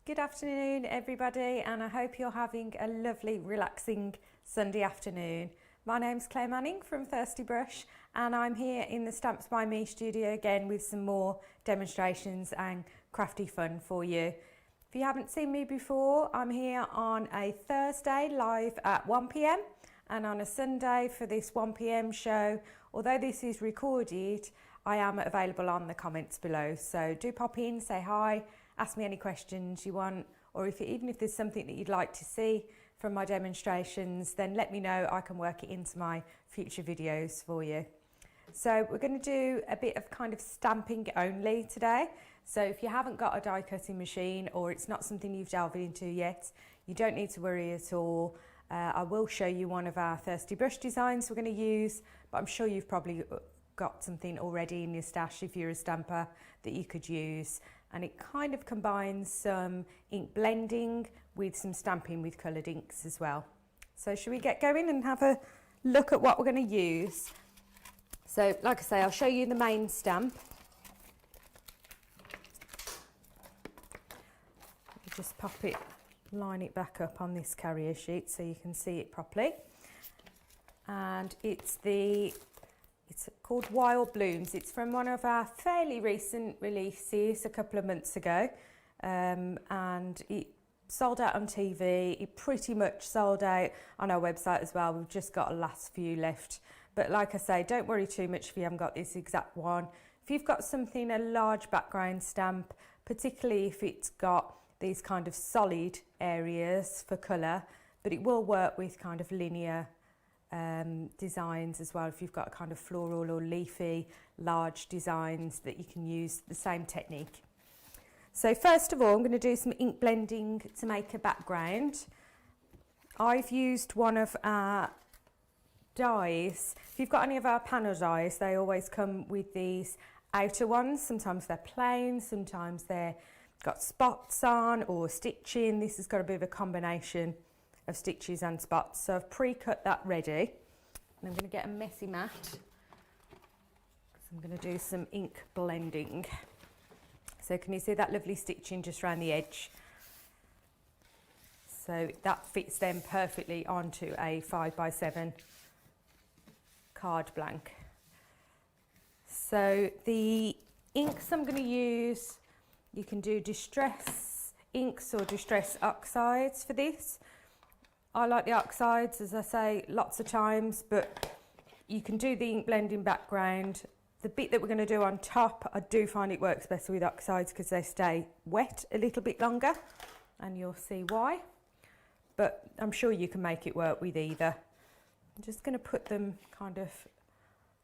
Good afternoon everybody, and I hope you're having a lovely relaxing Sunday afternoon. My name's Claire Manning from Thirsty Brush, and I'm here in the Stamps by Me studio again with some more demonstrations and crafty fun for you. If you haven't seen me before, I'm here on a Thursday live at 1 p.m. and on a Sunday for this 1 p.m. show. Although this is recorded, I am available on the comments below, so do pop in, say hi, ask me any questions you want, or even if there's something that you'd like to see from my demonstrations, then let me know. I can work it into my future videos for you. So we're going to do a bit of kind of stamping only today. So if you haven't got a die cutting machine, or it's not something you've delved into yet, you don't need to worry at all. I will show you one of our Thirsty Brush designs we're going to use, but I'm sure you've probably got something already in your stash if you're a stamper that you could use. And it kind of combines some ink blending with some stamping with coloured inks as well. So should we get going and have a look at what we're going to use? So like I say, I'll show you the main stamp. Just pop it, line it back up on this carrier sheet so you can see it properly. And it's called Wild Blooms. It's from one of our fairly recent releases a couple of months ago, and it sold out on TV. It pretty much sold out on our website as well. We've just got a last few left, but like I say, don't worry too much if you haven't got this exact one. If you've got something, a large background stamp, particularly if it's got these kind of solid areas for colour, but it will work with kind of linear designs as well. If you've got a kind of floral or leafy large designs, that you can use the same technique. So first of all, I'm going to do some ink blending to make a background. I've used one of our dies. If you've got any of our panel dies, they always come with these outer ones. Sometimes they're plain, sometimes they're got spots on or stitching. This has got a bit of a combination of stitches and spots, so I've pre-cut that ready, and I'm going to get a messy mat because I'm going to do some ink blending. So can you see that lovely stitching just around the edge? So that fits then perfectly onto a 5x7 card blank. So the inks I'm going to use, you can do distress inks or distress oxides for this. I like the oxides, as I say lots of times, but you can do the ink blending background. The bit that we're going to do on top, I do find it works better with oxides because they stay wet a little bit longer, and you'll see why. But I'm sure you can make it work with either. I'm just going to put them kind of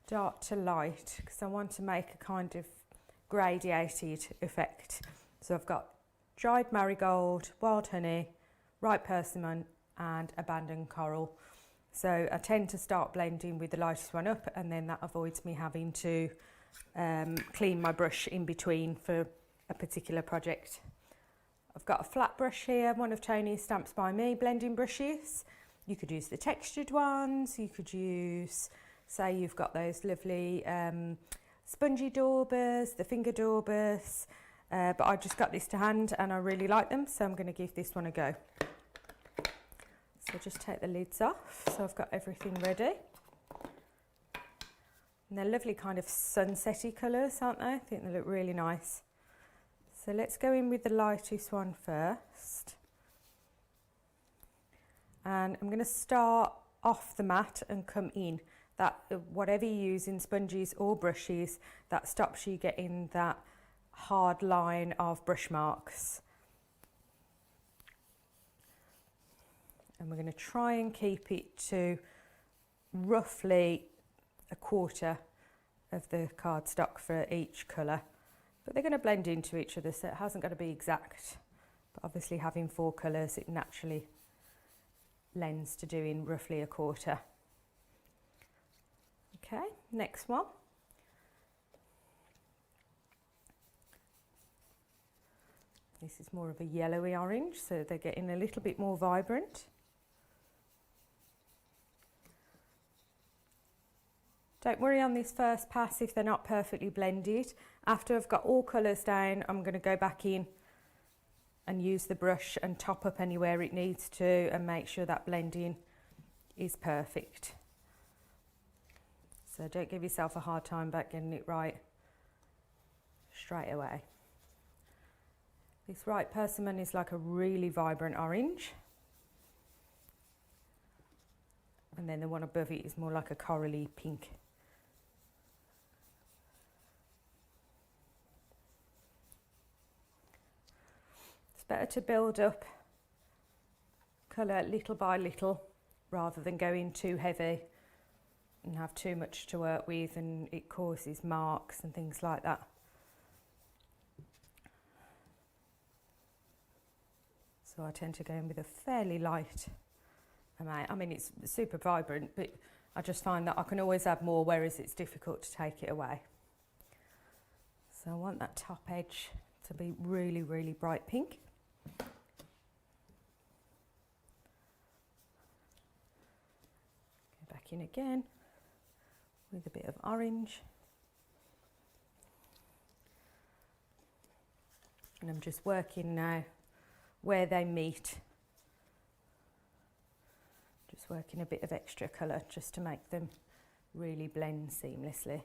dark to light because I want to make a kind of gradiated effect. So I've got dried marigold, wild honey, ripe persimmon, and abandoned coral. So I tend to start blending with the lightest one up, and then that avoids me having to clean my brush in between for a particular project. I've got a flat brush here, one of Tony's Stamps by Me blending brushes. You could use the textured ones, you could use, say you've got those lovely spongy daubers, the finger daubers, but I just got this to hand and I really like them, so I'm going to give this one a go. So just take the lids off, so I've got everything ready. And they're lovely kind of sunsetty colours, aren't they? I think they look really nice. So let's go in with the lightest one first. And I'm going to start off the mat and come in. That, whatever you use in sponges or brushes, that stops you getting that hard line of brush marks. And we're going to try and keep it to roughly a quarter of the cardstock for each colour. But they're going to blend into each other, so it hasn't got to be exact. But obviously having 4 colours, it naturally lends to doing roughly a quarter. Okay, next one. This is more of a yellowy orange, so they're getting a little bit more vibrant. Don't worry on this first pass if they're not perfectly blended. After I've got all colours down, I'm going to go back in and use the brush and top up anywhere it needs to and make sure that blending is perfect. So don't give yourself a hard time about getting it right straight away. This right persimmon is like a really vibrant orange. And then the one above it is more like a corally pink. It's better to build up colour little by little rather than going too heavy and have too much to work with, and it causes marks and things like that. So I tend to go in with a fairly light amount. I mean, it's super vibrant, but I just find that I can always add more, whereas it's difficult to take it away. So I want that top edge to be really, really bright pink. Go back in again with a bit of orange. And I'm just working now where they meet. Just working a bit of extra colour just to make them really blend seamlessly.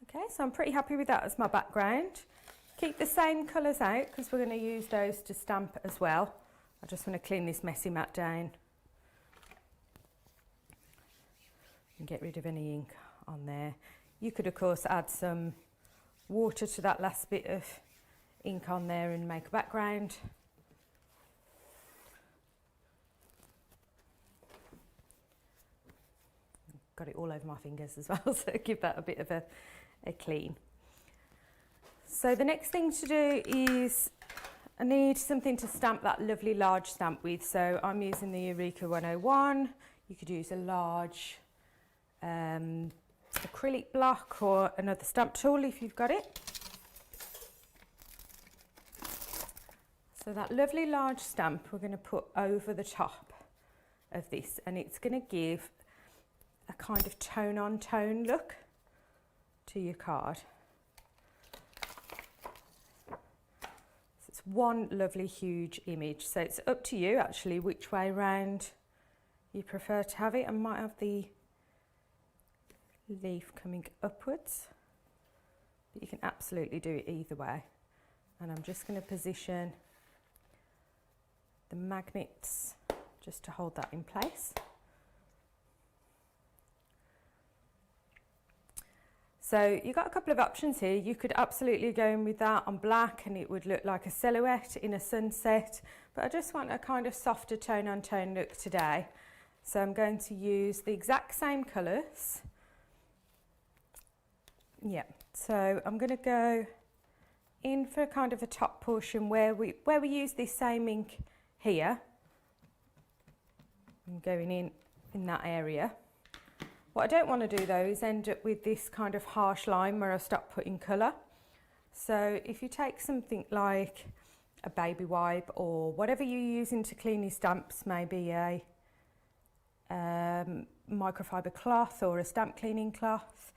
Okay, so I'm pretty happy with that as my background. Keep the same colours out because we're going to use those to stamp as well. I just want to clean this messy mat down and get rid of any ink on there. You could of course add some water to that last bit of ink on there and make a background. Got it all over my fingers as well, so give that a bit of a clean. So the next thing to do is I need something to stamp that lovely large stamp with. So I'm using the Eureka 101. You could use a large acrylic block or another stamp tool if you've got it. So that lovely large stamp we're going to put over the top of this, and it's going to give a kind of tone on tone look to your card. So it's one lovely huge image, so it's up to you actually which way round you prefer to have it. I might have the leaf coming upwards, but you can absolutely do it either way. And I'm just going to position the magnets just to hold that in place. So you've got a couple of options here. You could absolutely go in with that on black and it would look like a silhouette in a sunset, but I just want a kind of softer tone on tone look today. So I'm going to use the exact same colours. Yeah, so I'm going to go in for kind of a top portion where we use this same ink here. I'm going in that area. What I don't want to do though is end up with this kind of harsh line where I stop putting colour. So if you take something like a baby wipe or whatever you're using to clean your stamps, maybe a microfiber cloth or a stamp cleaning cloth,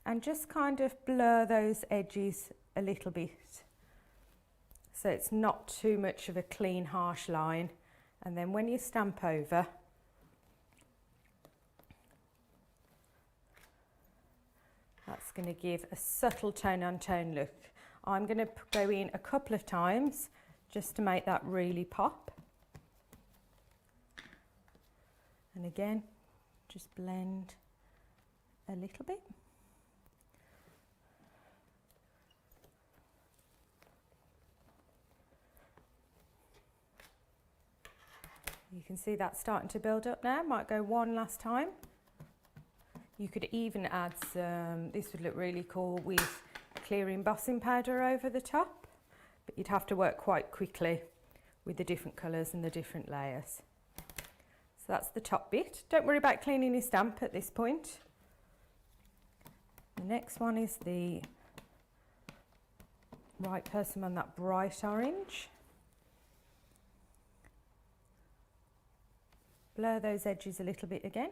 and just kind of blur those edges a little bit so it's not too much of a clean harsh line, and then when you stamp over, that's going to give a subtle tone on tone look. I'm going to go in a couple of times just to make that really pop, and again just blend a little bit. You can see that starting to build up now. Might go one last time. You could even add some, this would look really cool with clear embossing powder over the top, but you'd have to work quite quickly with the different colours and the different layers. So that's the top bit. Don't worry about cleaning your stamp at this point. The next one is the right persimmon, that bright orange. blur those edges a little bit again.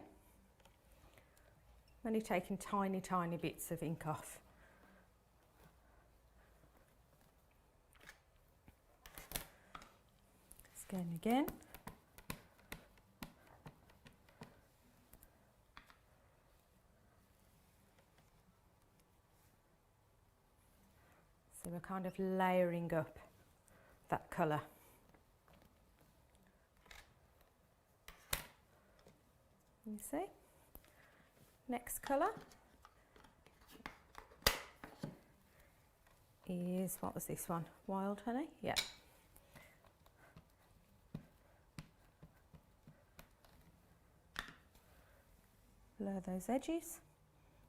I'm only taking tiny, tiny bits of ink off. Just going again. So we're kind of layering up that colour. You see? Next colour is, what was this one? Wild Honey? Yeah. Blur those edges.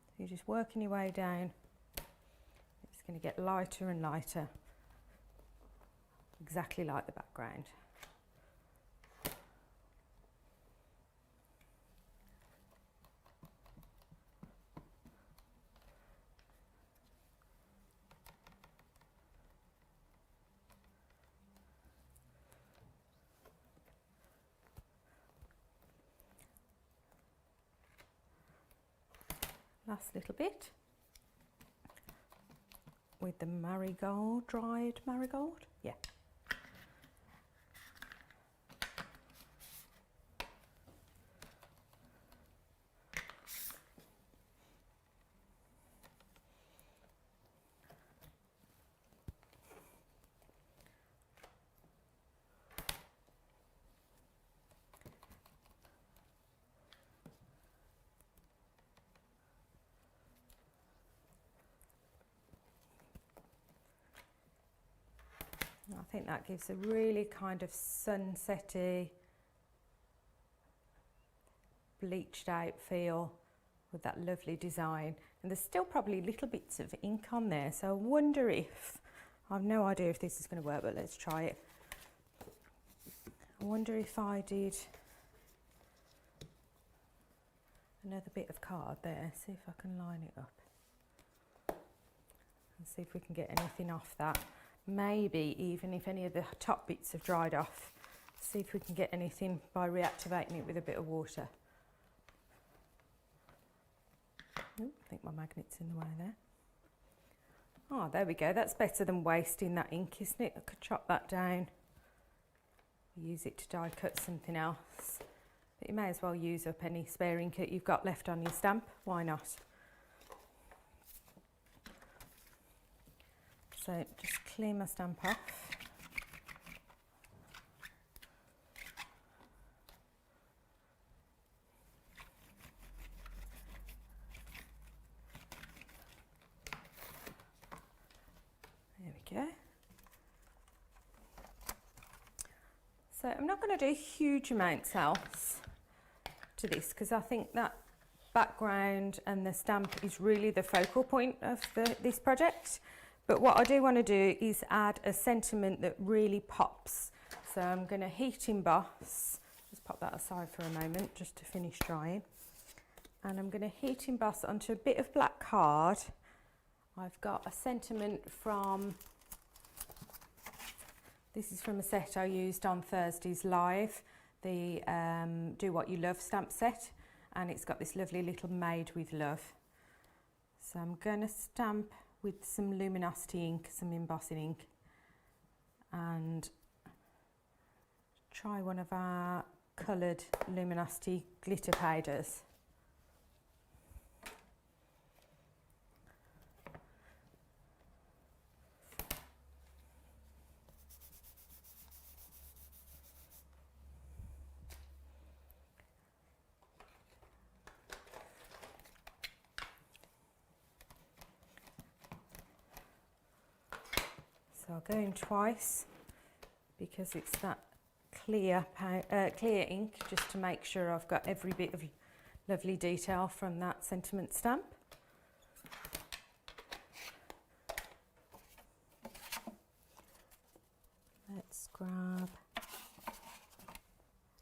So you're just working your way down. It's going to get lighter and lighter, exactly like the background. Last little bit with the marigold, dried marigold. Yeah. I think that gives a really kind of sunsetty, bleached out feel with that lovely design. And there's still probably little bits of ink on there, so I wonder if, I've no idea if this is going to work, but let's try it. I wonder if I did another bit of card there, see if I can line it up and see if we can get anything off that. Maybe even if any of the top bits have dried off, see if we can get anything by reactivating it with a bit of water. Ooh, I think my magnet's in the way there. Oh, there we go. That's better than wasting that ink, isn't it? I could chop that down, use it to die cut something else. But you may as well use up any spare ink that you've got left on your stamp. Why not? So just clean my stamp off. There we go. So I'm not going to do huge amounts else to this because I think that background and the stamp is really the focal point of this project. But what I do want to do is add a sentiment that really pops. So I'm going to heat emboss, just pop that aside for a moment just to finish drying. And I'm going to heat emboss onto a bit of black card. I've got a sentiment from, this is from a set I used on Thursday's live, the Do What You Love stamp set. And it's got this lovely little Made with Love. So I'm going to stamp with some luminosity ink, some embossing ink, and try one of our coloured luminosity glitter powders. So I'll go in twice because it's that clear ink, just to make sure I've got every bit of lovely detail from that sentiment stamp. Let's grab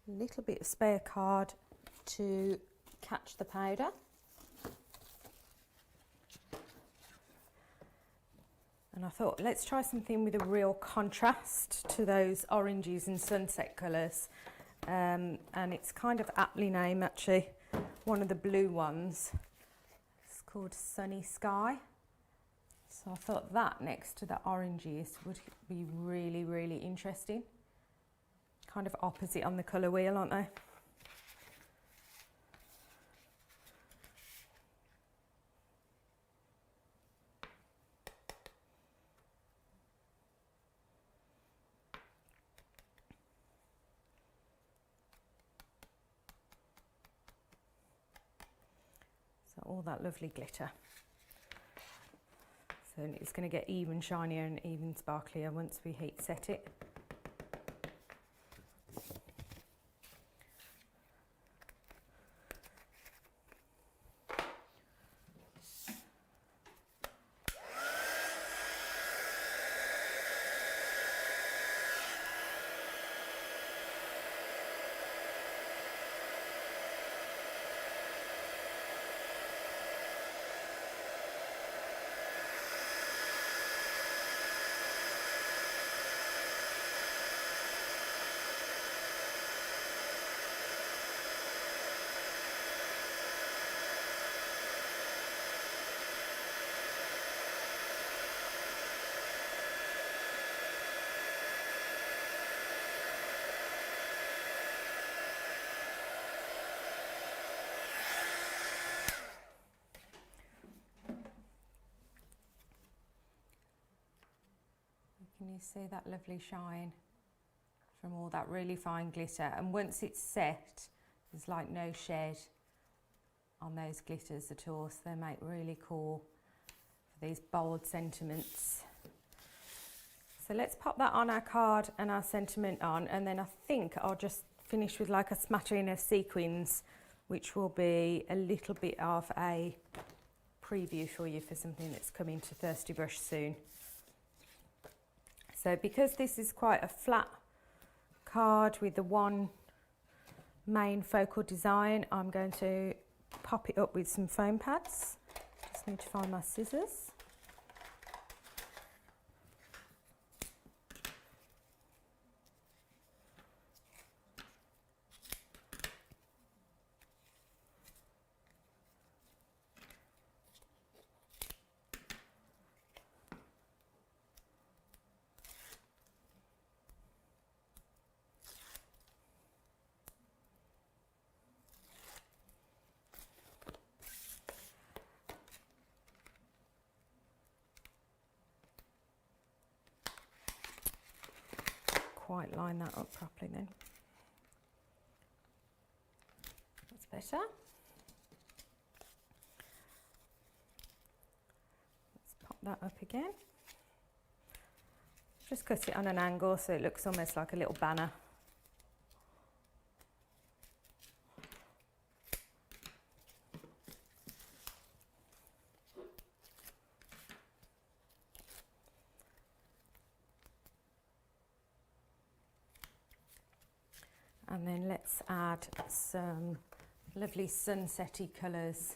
a little bit of spare card to catch the powder. And I thought, let's try something with a real contrast to those oranges and sunset colours. and it's kind of aptly named actually, one of the blue ones. It's called Sunny Sky. So I thought that next to the oranges would be really, really interesting. Kind of opposite on the colour wheel, aren't they? So all that lovely glitter. So it's going to get even shinier and even sparklier once we heat set it. Can you see that lovely shine from all that really fine glitter? And once it's set, there's like no shed on those glitters at all, so they make really cool for these bold sentiments. So let's pop that on our card and our sentiment on, and then I think I'll just finish with like a smattering of sequins, which will be a little bit of a preview for you for something that's coming to Thirsty Brush soon. So because this is quite a flat card with the one main focal design, I'm going to pop it up with some foam pads. Just need to find my scissors. Quite line that up properly then. That's better. Let's pop that up again. Just cut it on an angle so it looks almost like a little banner. And then let's add some lovely sunsetty colours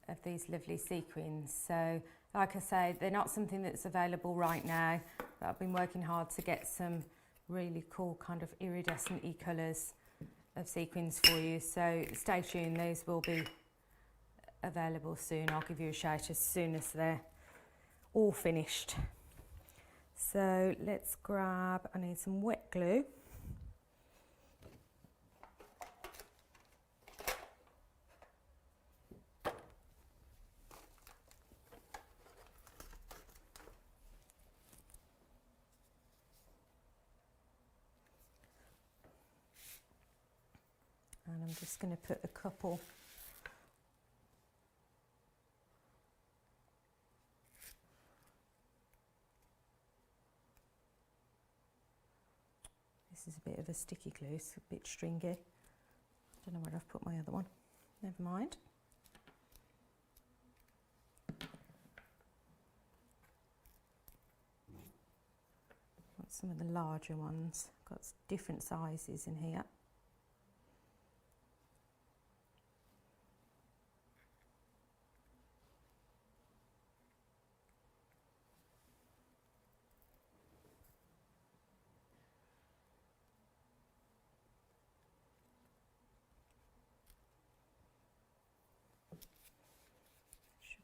of these lovely sequins. So like I say, they're not something that's available right now, but I've been working hard to get some really cool kind of iridescent-y colours of sequins for you. So stay tuned, those will be available soon. I'll give you a shout as soon as they're all finished. So let's grab, I need some wet glue. And I'm just going to put a couple this is a bit of a sticky glue, it's a bit stringy. I don't know where I've put my other one. Never mind. Got some of the larger ones, got different sizes in here.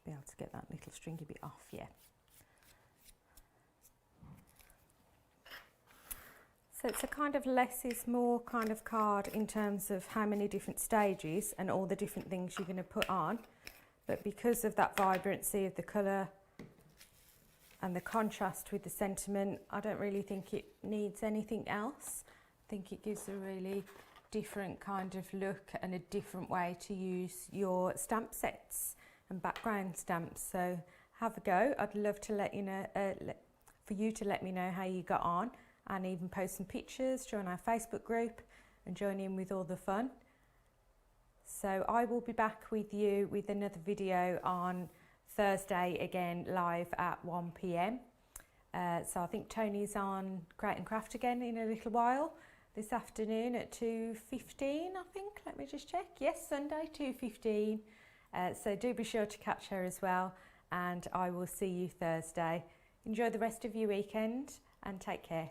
be able to get that little stringy bit off, yeah. So it's a kind of less is more kind of card in terms of how many different stages and all the different things you're going to put on. But because of that vibrancy of the colour and the contrast with the sentiment, I don't really think it needs anything else. I think it gives a really different kind of look and a different way to use your stamp sets and background stamps. So have a go. I'd love to let you know, for you to let me know how you got on, and even post some pictures, join our Facebook group and join in with all the fun. So I will be back with you with another video on Thursday again, live at 1 p.m. So I think Tony's on Create and Craft again in a little while. This afternoon at 2:15, I think. Let me just check. Yes, Sunday, 2:15. So do be sure to catch her as well. And I will see you Thursday. Enjoy the rest of your weekend and take care.